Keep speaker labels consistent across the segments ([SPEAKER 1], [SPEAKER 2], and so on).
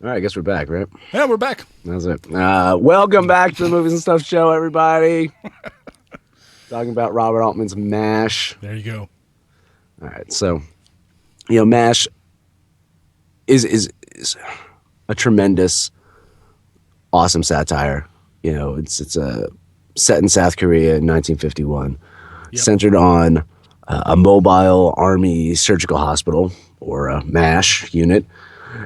[SPEAKER 1] All right, I guess we're back, right?
[SPEAKER 2] Yeah, we're back.
[SPEAKER 1] That's it. Welcome back to the Movies and Stuff Show, everybody. Talking about Robert Altman's MASH.
[SPEAKER 2] There you go.
[SPEAKER 1] All right, so MASH is a tremendous, awesome satire. It's a set in South Korea in 1951,
[SPEAKER 2] Yep.
[SPEAKER 1] centered on a mobile army surgical hospital, or a MASH unit.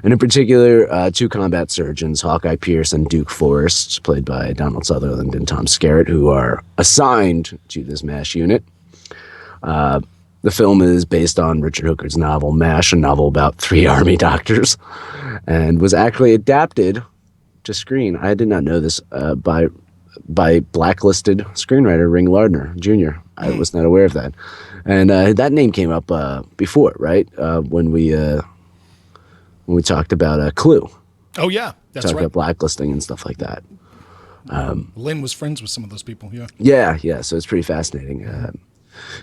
[SPEAKER 1] And in particular, two combat surgeons, Hawkeye Pierce and Duke Forrest, played by Donald Sutherland and Tom Skerritt, who are assigned to this MASH unit. The film is based on Richard Hooker's novel MASH, a novel about three army doctors, and was actually adapted to screen. I did not know this, by blacklisted screenwriter Ring Lardner Jr. I was not aware of that. And that name came up before, right? When we talked about Clue.
[SPEAKER 2] Oh, yeah. That's
[SPEAKER 1] Talked
[SPEAKER 2] right.
[SPEAKER 1] about blacklisting and stuff like that.
[SPEAKER 2] Lynn was friends with some of those people. Yeah.
[SPEAKER 1] Yeah. So it's pretty fascinating.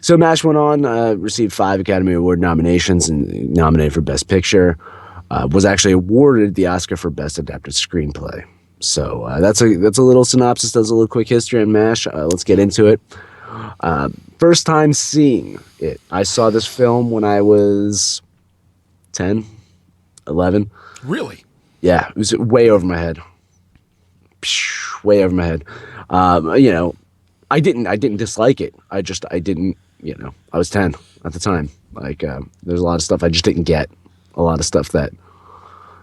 [SPEAKER 1] So MASH went on, received 5 Academy Award nominations and nominated for Best Picture. Was actually awarded the Oscar for Best Adapted Screenplay. So that's a little synopsis. Does a little quick history on MASH. Let's get into it. First time seeing it. I saw this film when I was 10, 11.
[SPEAKER 2] Really?
[SPEAKER 1] Yeah, it was way over my head. Way over my head. I didn't dislike it. I didn't, I was 10 at the time. Like, there's a lot of stuff I just didn't get. A lot of stuff that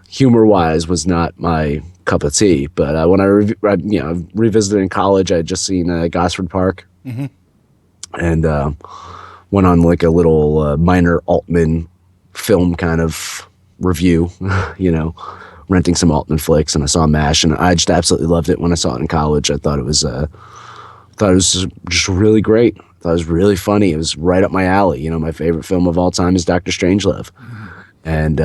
[SPEAKER 1] humor-wise was not my cup of tea. But when I revisited in college, I had just seen Gosford Park.
[SPEAKER 2] Mm-hmm.
[SPEAKER 1] And went on like a little minor Altman film kind of review, renting some Altman flicks, and I saw MASH, and I just absolutely loved it when I saw it in college. I thought it was just really great. I thought it was really funny. It was right up my alley. My favorite film of all time is Dr. Strangelove.
[SPEAKER 2] Mm-hmm.
[SPEAKER 1] And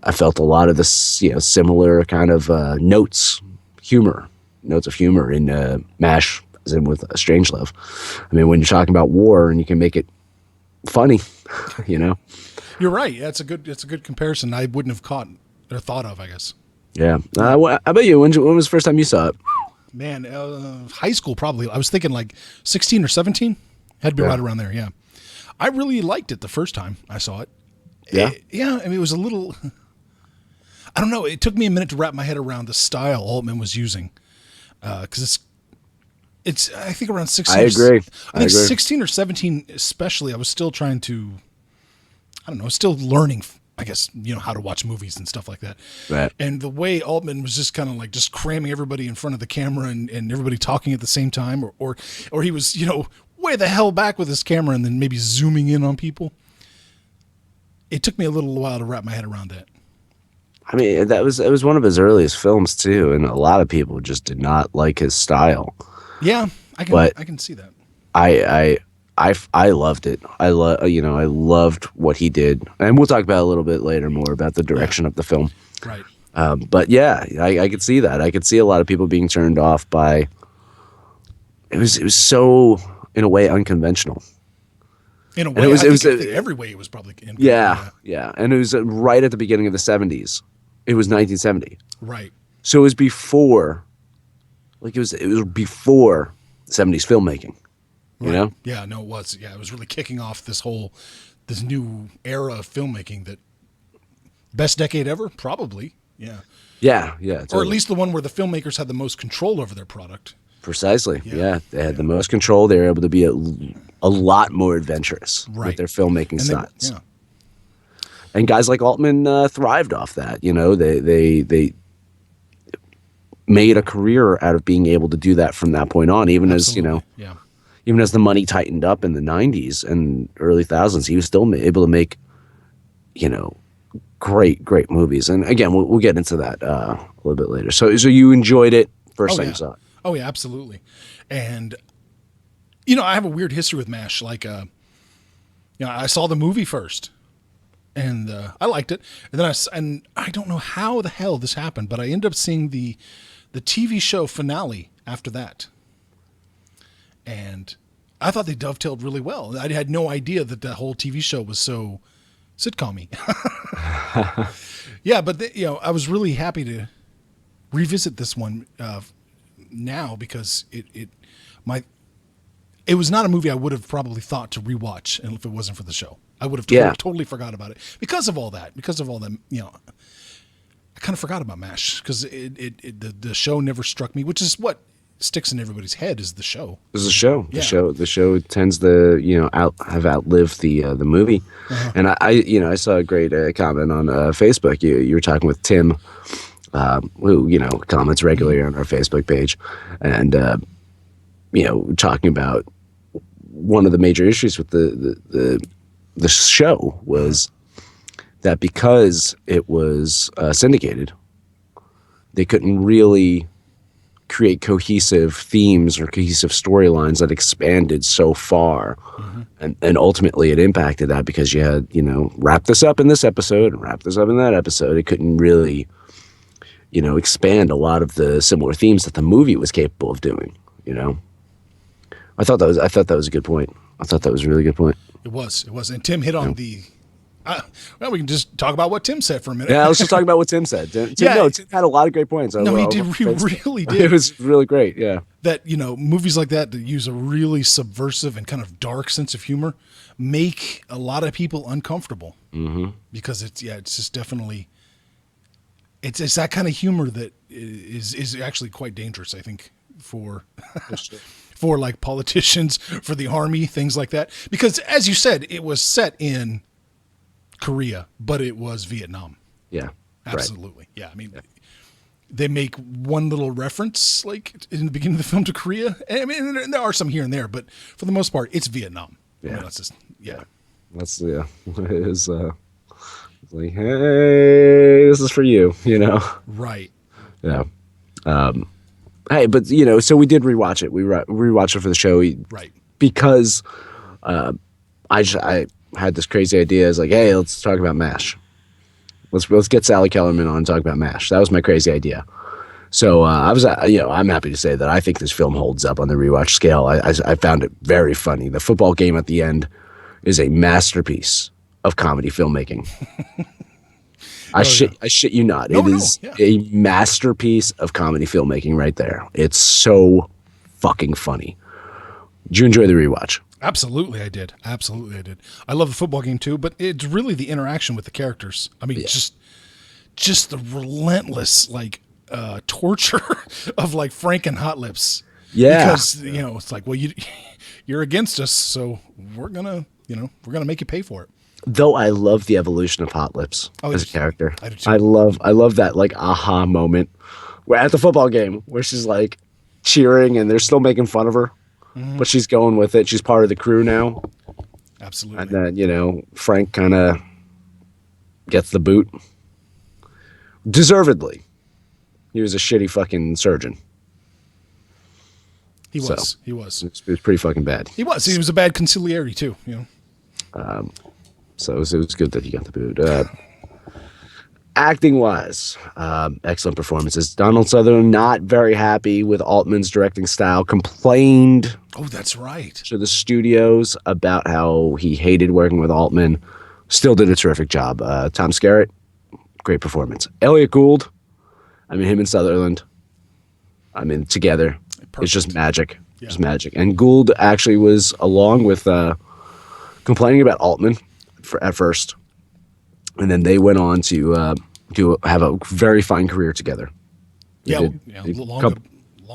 [SPEAKER 1] I felt a lot of this, similar kind of notes of humor in MASH, as in with Strangelove. I mean, when you're talking about war and you can make it funny,
[SPEAKER 2] You're right. That's a good comparison. I wouldn't have caught or thought of, I guess.
[SPEAKER 1] Yeah. How about you? When was the first time you saw it?
[SPEAKER 2] Man, high school probably. I was thinking like 16 or 17. Had to be right around there. Yeah. I really liked it the first time I saw it.
[SPEAKER 1] Yeah.
[SPEAKER 2] I mean, it was a little. I don't know. It took me a minute to wrap my head around the style Altman was using, because it's. I think around 16.
[SPEAKER 1] I agree.
[SPEAKER 2] I think 16 or 17, especially. I was still trying to. I don't know. Still learning. I guess how to watch movies and stuff like that.
[SPEAKER 1] Right.
[SPEAKER 2] And the way Altman was just kind of like just cramming everybody in front of the camera and everybody talking at the same time, or he was way the hell back with his camera and then maybe zooming in on people. It took me a little while to wrap my head around that.
[SPEAKER 1] I mean, it was one of his earliest films too, and a lot of people just did not like his style.
[SPEAKER 2] Yeah, I can see that.
[SPEAKER 1] I loved it. I loved what he did, and we'll talk about a little bit later more about the direction of the film.
[SPEAKER 2] Right.
[SPEAKER 1] But yeah, I could see that. I could see a lot of people being turned off by. It was so, in a way, unconventional.
[SPEAKER 2] In a way, I think every way it was probably.
[SPEAKER 1] Yeah, and it was right at the beginning of the 70s. It was 1970.
[SPEAKER 2] Right.
[SPEAKER 1] So it was before, it was before 70s filmmaking. You know?
[SPEAKER 2] Yeah, no, it was. Yeah, it was really kicking off this new era of filmmaking that best decade ever, probably. Yeah.
[SPEAKER 1] Yeah, totally.
[SPEAKER 2] Or at least the one where the filmmakers had the most control over their product.
[SPEAKER 1] Precisely. Yeah. They had the most control. They were able to be a lot more adventurous with their filmmaking styles.
[SPEAKER 2] Yeah.
[SPEAKER 1] And guys like Altman thrived off that. They made a career out of being able to do that from that point on, even
[SPEAKER 2] Absolutely.
[SPEAKER 1] as, even as the money tightened up in the 90s and early thousands, he was still able to make, great movies. And again, we'll get into that a little bit later. So you enjoyed it first time you saw it?
[SPEAKER 2] Oh yeah, absolutely. And I have a weird history with MASH. Like, I saw the movie first, and I liked it. And then I don't know how the hell this happened, but I ended up seeing the TV show finale after that. And I thought they dovetailed really well. I had no idea that whole TV show was so sitcom-y. Yeah, but I was really happy to revisit this one now because it was not a movie I would have probably thought to rewatch, and if it wasn't for the show, I would have
[SPEAKER 1] Yeah.
[SPEAKER 2] totally forgot about it because of all that. Because of all them, I kind of forgot about MASH because the show never struck me, which is what sticks in everybody's head is the show.
[SPEAKER 1] This is a show.
[SPEAKER 2] Yeah.
[SPEAKER 1] The show tends to have outlived the movie. And I saw a great comment on Facebook. You were talking with Tim, who comments regularly on our Facebook page, and talking about one of the major issues with the show was that because it was syndicated, they couldn't really create cohesive themes or cohesive storylines that expanded so far. And ultimately it impacted that because you had, wrap this up in this episode and wrap this up in that episode. It couldn't really, expand a lot of the similar themes that the movie was capable of doing, I thought that was a good point. I thought that was a really good point.
[SPEAKER 2] It was. And Tim hit on the. Well, we can just talk about what Tim said for a minute.
[SPEAKER 1] Yeah, let's just talk about what Tim said. Tim had a lot of great points.
[SPEAKER 2] No, he did. He really did.
[SPEAKER 1] It was really great. Yeah.
[SPEAKER 2] That movies like that use a really subversive and kind of dark sense of humor make a lot of people uncomfortable because it's just definitely it's that kind of humor that is actually quite dangerous. I think for. For like politicians, for the army, things like that. Because as you said, it was set in Korea, but it was Vietnam.
[SPEAKER 1] Yeah.
[SPEAKER 2] Absolutely. Right. Yeah. I mean, they make one little reference like in the beginning of the film to Korea. I mean, there are some here and there, but for the most part, it's Vietnam.
[SPEAKER 1] Yeah.
[SPEAKER 2] I mean, that's just,
[SPEAKER 1] That's, it is like, hey, this is for you,
[SPEAKER 2] Right.
[SPEAKER 1] Yeah. Hey, but so we did rewatch it. We rewatched it for the show,
[SPEAKER 2] right?
[SPEAKER 1] Because I had this crazy idea. I was like, hey, let's talk about MASH. Let's get Sally Kellerman on and talk about MASH. That was my crazy idea. So I'm happy to say that I think this film holds up on the rewatch scale. I found it very funny. The football game at the end is a masterpiece of comedy filmmaking. I shit you not. It is a masterpiece of comedy filmmaking right there. It's so fucking funny. Did you enjoy the rewatch?
[SPEAKER 2] Absolutely, I did. I love the football game too, but it's really the interaction with the characters. I mean, just the relentless torture of like Frank and Hot Lips.
[SPEAKER 1] Yeah,
[SPEAKER 2] because it's like, well, you're against us, so we're gonna make you pay for it.
[SPEAKER 1] Though I love the evolution of Hot Lips as a character.
[SPEAKER 2] I do too.
[SPEAKER 1] I love that like aha moment where at the football game where she's like cheering and they're still making fun of her, but she's going with it. She's part of the crew now.
[SPEAKER 2] Absolutely.
[SPEAKER 1] And then, Frank kind of gets the boot. Deservedly. He was a shitty fucking surgeon.
[SPEAKER 2] He was. He was.
[SPEAKER 1] It was pretty fucking bad.
[SPEAKER 2] He was. He was a bad conciliary too,
[SPEAKER 1] So it was good that he got the boot. Acting wise, excellent performances. Donald Sutherland not very happy with Altman's directing style. Complained.
[SPEAKER 2] Oh, that's right.
[SPEAKER 1] To the studios about how he hated working with Altman. Still did a terrific job. Tom Skerritt, great performance. Elliot Gould, him and Sutherland, together. Perfect. It's just magic. Yeah. It's magic. And Gould actually was along with complaining about Altman at first, and then they went on to have a very fine career together.
[SPEAKER 2] Long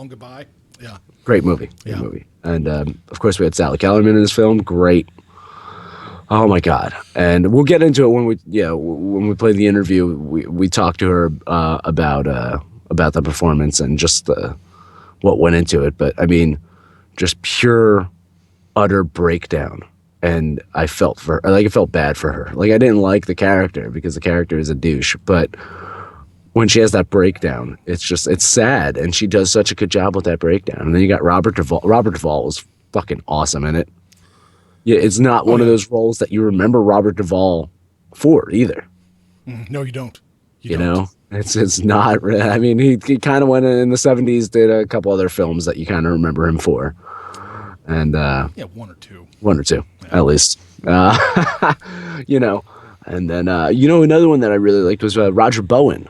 [SPEAKER 2] Goodbye. Yeah,
[SPEAKER 1] great movie. Great movie. And of course, we had Sally Kellerman in this film. Great. Oh my God! And we'll get into it when we play the interview. We talked to her about the performance and just what went into it. But just pure, utter breakdown. And I felt bad for her. Like I didn't like the character because the character is a douche. But when she has that breakdown, it's sad, and she does such a good job with that breakdown. And then you got Robert Duvall. Robert Duvall was fucking awesome in it. Yeah, it's not one of those roles that you remember Robert Duvall for either.
[SPEAKER 2] No, you don't.
[SPEAKER 1] You know, it's not. He kind of went in the '70s, did a couple other films that you kind of remember him for. And
[SPEAKER 2] one or two
[SPEAKER 1] at least. And then another one that I really liked was Roger Bowen.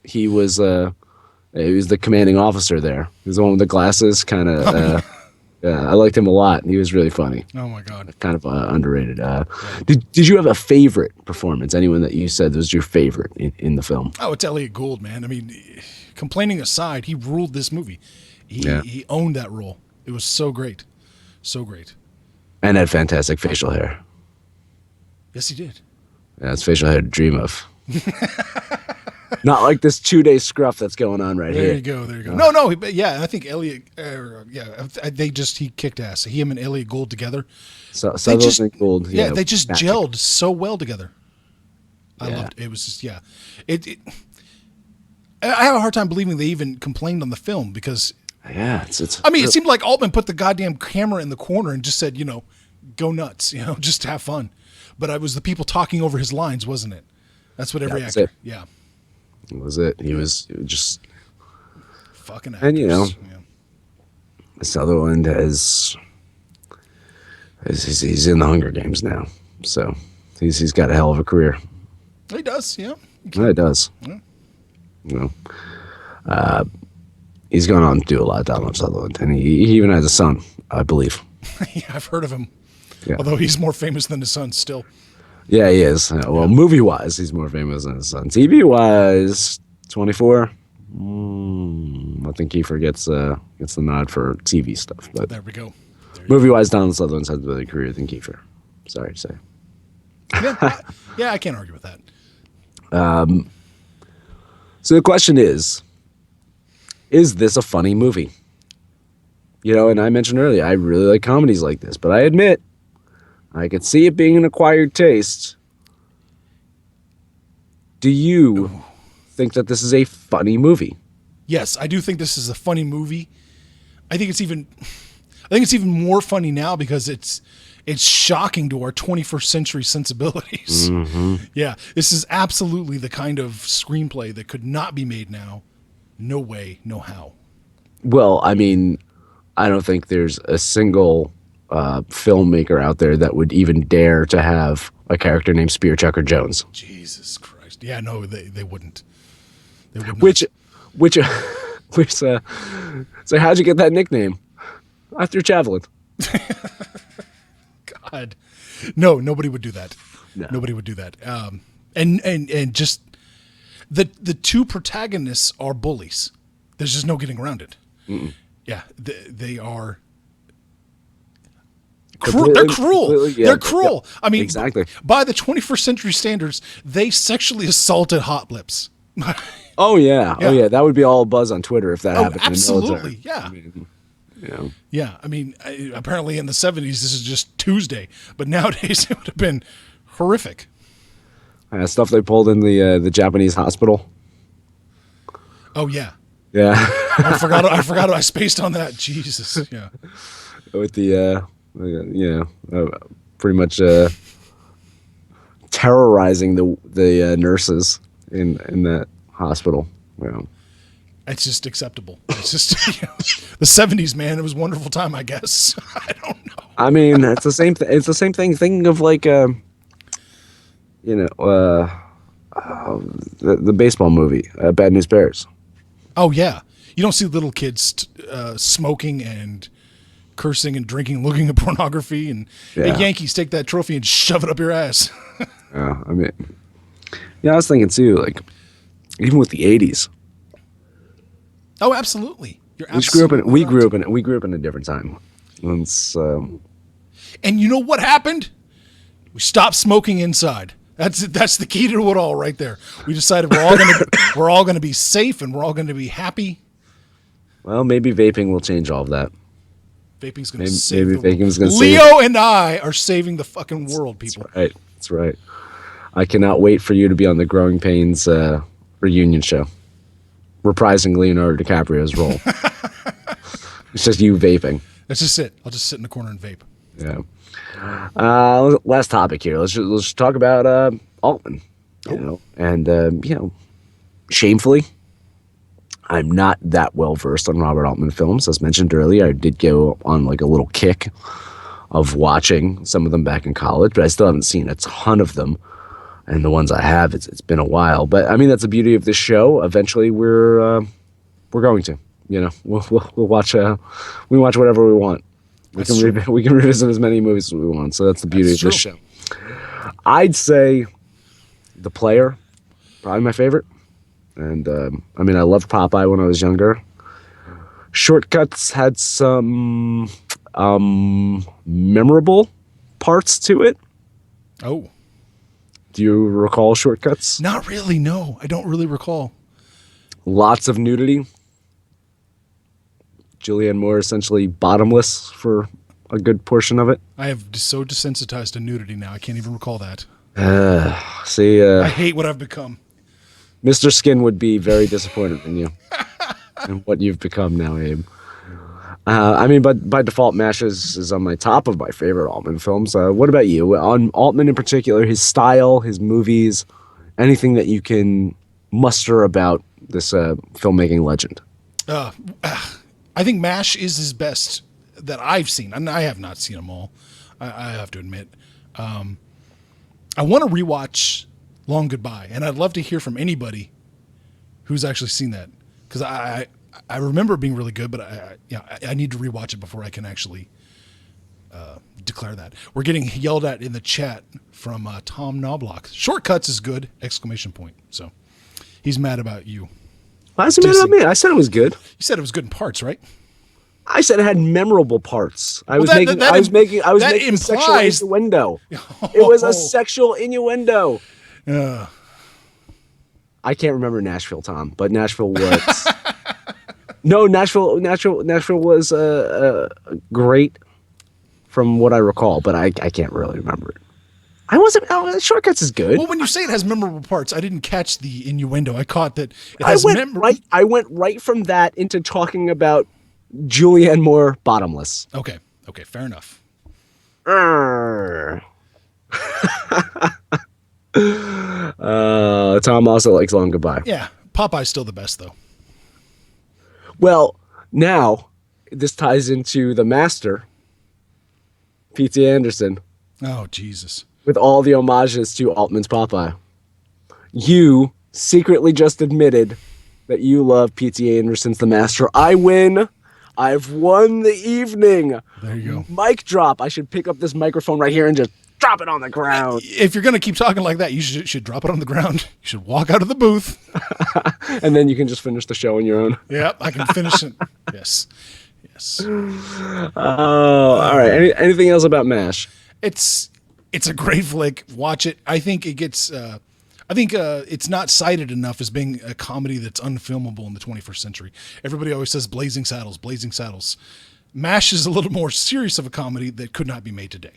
[SPEAKER 1] He was the commanding officer there. He was the one with the glasses, kind of. Yeah, I liked him a lot. He was really funny.
[SPEAKER 2] Oh my God.
[SPEAKER 1] Kind of underrated.
[SPEAKER 2] Yeah.
[SPEAKER 1] Did you have a favorite performance? Anyone that you said was your favorite in the film?
[SPEAKER 2] Oh, it's Elliot Gould, man. I mean, complaining aside, he ruled this movie.
[SPEAKER 1] Yeah.
[SPEAKER 2] He owned that role. It was so great. So great.
[SPEAKER 1] And had fantastic facial hair.
[SPEAKER 2] Yes, he did.
[SPEAKER 1] Yeah, it's facial hair to dream of. Not like this 2-day scruff that's going on right here.
[SPEAKER 2] There you go. There you go. No, but yeah, I think Elliot. He kicked ass. He and Elliot Gould together.
[SPEAKER 1] So Sutherland and Gould.
[SPEAKER 2] Yeah, they just
[SPEAKER 1] magic.
[SPEAKER 2] gelled so well together. I
[SPEAKER 1] Yeah.
[SPEAKER 2] loved it. It was just I have a hard time believing they even complained on the film because
[SPEAKER 1] Yeah, it's.
[SPEAKER 2] I mean, it seemed like Altman put the goddamn camera in the corner and just said, go nuts, just have fun. But it was the people talking over his lines, wasn't it? That's what every
[SPEAKER 1] That was
[SPEAKER 2] actor.
[SPEAKER 1] it.
[SPEAKER 2] Yeah.
[SPEAKER 1] That was it. He was just.
[SPEAKER 2] Fucking actors.
[SPEAKER 1] And
[SPEAKER 2] Yeah.
[SPEAKER 1] Sutherland he's in the Hunger Games now, so he's got a hell of a career.
[SPEAKER 2] He does, yeah.
[SPEAKER 1] Yeah, it does.
[SPEAKER 2] Yeah.
[SPEAKER 1] He's gone on to do a lot, Donald Sutherland, and he even has a son, I believe.
[SPEAKER 2] Yeah, I've heard of him.
[SPEAKER 1] Yeah.
[SPEAKER 2] Although he's more famous than his son still.
[SPEAKER 1] Yeah, he is. Well, movie-wise, he's more famous than his son. TV-wise, 24. I think Kiefer gets the nod for TV stuff, but
[SPEAKER 2] There we go.
[SPEAKER 1] movie-wise, Donald Sutherland's had a better career than Kiefer. Sorry to say.
[SPEAKER 2] Yeah, I can't argue with that.
[SPEAKER 1] So the question is this a funny movie? And I mentioned earlier, I really like comedies like this, but I admit, I could see it being an acquired taste. Do you think that this is a funny movie?
[SPEAKER 2] Yes, I do think this is a funny movie. I think it's even more funny now because it's shocking to our 21st century sensibilities.
[SPEAKER 1] Mm-hmm.
[SPEAKER 2] Yeah, this is absolutely the kind of screenplay that could not be made now. No way, no how.
[SPEAKER 1] Well, I mean, I don't think there's a single filmmaker out there that would even dare to have a character named Spear Chucker Jones.
[SPEAKER 2] Jesus Christ. Yeah, no, they wouldn't. They would not.
[SPEAKER 1] So how'd you get that nickname? After javelin.
[SPEAKER 2] God. No, nobody would do that.
[SPEAKER 1] No.
[SPEAKER 2] Nobody would do that. And just the two protagonists are bullies. There's just no getting around it.
[SPEAKER 1] Mm-mm.
[SPEAKER 2] Yeah, they are. They're cruel.
[SPEAKER 1] Yeah,
[SPEAKER 2] They're cruel.
[SPEAKER 1] yeah,
[SPEAKER 2] I mean,
[SPEAKER 1] exactly.
[SPEAKER 2] By the 21st century standards, they sexually assaulted Hot Lips.
[SPEAKER 1] Oh yeah.
[SPEAKER 2] Yeah.
[SPEAKER 1] Oh yeah. That would be all buzz on Twitter if that happened.
[SPEAKER 2] Absolutely.
[SPEAKER 1] In the military.
[SPEAKER 2] Yeah.
[SPEAKER 1] I mean,
[SPEAKER 2] Yeah. I mean, apparently in the 70s, this is just Tuesday, but nowadays it would have been horrific.
[SPEAKER 1] Stuff they pulled in the Japanese hospital.
[SPEAKER 2] Oh yeah.
[SPEAKER 1] Yeah.
[SPEAKER 2] I forgot. I spaced on that. Jesus. Yeah.
[SPEAKER 1] With pretty much terrorizing the nurses in that hospital.
[SPEAKER 2] It's just acceptable. It's just the 70s, man. It was a wonderful time, I guess. I don't know.
[SPEAKER 1] I mean, it's the same thing. It's the same thing. Thinking of like, the baseball movie, Bad News Bears.
[SPEAKER 2] Oh yeah, you don't see little kids smoking and cursing and drinking, looking at pornography, and
[SPEAKER 1] Yeah.
[SPEAKER 2] hey, Yankees take that trophy and shove it up your ass.
[SPEAKER 1] I mean, I was thinking too, like, even with the '80s,
[SPEAKER 2] Oh, absolutely. You're
[SPEAKER 1] we grew
[SPEAKER 2] absolutely right.
[SPEAKER 1] up in a different time. It's,
[SPEAKER 2] And you know what happened? We stopped smoking inside. That's the key to it all, right there. We decided we're all gonna be safe and we're all gonna be happy.
[SPEAKER 1] well, maybe vaping will change all of that.
[SPEAKER 2] Vaping's gonna
[SPEAKER 1] Maybe
[SPEAKER 2] save the
[SPEAKER 1] vaping's
[SPEAKER 2] world.
[SPEAKER 1] gonna
[SPEAKER 2] Leo and I are saving the fucking world, people.
[SPEAKER 1] Right, that's right. I cannot wait for you to be on the Growing Pains reunion show, reprising Leonardo DiCaprio's role. It's just you vaping.
[SPEAKER 2] That's just it. I'll just sit in the corner and vape.
[SPEAKER 1] Yeah. Last topic here. Let's talk about Altman. Shamefully, I'm not that well versed on Robert Altman films. As mentioned earlier, I did go on like a little kick of watching some of them back in college, but I still haven't seen a ton of them. and the ones I have, it's been a while. But I mean, that's the beauty of this show. Eventually, we're going to, we'll watch we watch whatever we want. We can revisit as many movies as we want. So that's the beauty of this show. I'd say The Player, probably my favorite. And I mean, I loved Popeye when I was younger. Shortcuts had some memorable parts to it.
[SPEAKER 2] Oh.
[SPEAKER 1] Do you recall Shortcuts?
[SPEAKER 2] Not really, no. I don't really recall.
[SPEAKER 1] Lots of nudity. Julianne Moore essentially bottomless for a good portion of it.
[SPEAKER 2] I have so desensitized to nudity now. I can't even recall that.
[SPEAKER 1] I
[SPEAKER 2] hate what I've become.
[SPEAKER 1] Mr. Skin would be very disappointed in you and what you've become now, Abe. I mean, but by default, MASH is on my top of my favorite Altman films. What about you? On Altman in particular, his style, his movies, anything that you can muster about this filmmaking legend?
[SPEAKER 2] I think MASH is his best that I've seen. I have not seen them all, I have to admit. I want to rewatch Long Goodbye, and I'd love to hear from anybody who's actually seen that, because I remember it being really good, but I need to rewatch it before I can actually declare that. We're getting yelled at in the chat from Tom Knobloch. Shortcuts is good! ! So he's mad about you.
[SPEAKER 1] Why is he mad about me? I said it was good.
[SPEAKER 2] You said it was good in parts, right?
[SPEAKER 1] I said it had memorable parts. I was making a sexual innuendo. It was a sexual innuendo. I can't remember Nashville, Tom, but Nashville was. No, Nashville was great from what I recall, but I can't really remember it. Shortcuts is good.
[SPEAKER 2] Well, when you say it has memorable parts, I didn't catch the innuendo. I caught that it
[SPEAKER 1] has I went right from that into talking about Julianne Moore bottomless.
[SPEAKER 2] Okay, fair enough.
[SPEAKER 1] Tom also likes Long Goodbye.
[SPEAKER 2] Yeah, Popeye's still the best, though.
[SPEAKER 1] Well, now this ties into the master, P.T. Anderson.
[SPEAKER 2] Oh, Jesus.
[SPEAKER 1] With all the homages to Altman's Popeye. You secretly just admitted that you love P.T. Anderson's The Master. I win. I've won the evening.
[SPEAKER 2] There you go.
[SPEAKER 1] Mic drop. I should pick up this microphone right here and just drop it on the ground.
[SPEAKER 2] If you're going to keep talking like that, you should drop it on the ground. You should walk out of the booth.
[SPEAKER 1] And then you can just finish the show on your own.
[SPEAKER 2] Yep, I can finish it. Yes.
[SPEAKER 1] Oh, all right. Anything else about MASH?
[SPEAKER 2] It's a great flick. Watch it. I think it gets... it's not cited enough as being a comedy that's unfilmable in the 21st century. Everybody always says Blazing Saddles, Blazing Saddles. MASH is a little more serious of a comedy that could not be made today.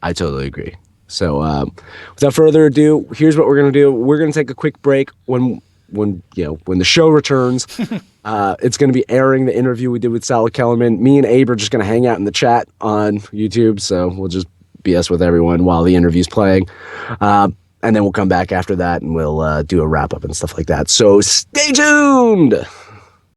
[SPEAKER 1] I totally agree. So without further ado, here's what we're going to do. We're going to take a quick break. When the show returns, it's going to be airing the interview we did with Sally Kellerman. Me and Abe are just going to hang out in the chat on YouTube. So we'll just BS with everyone while the interview's playing. And then we'll come back after that and we'll do a wrap up and stuff like that. So stay tuned.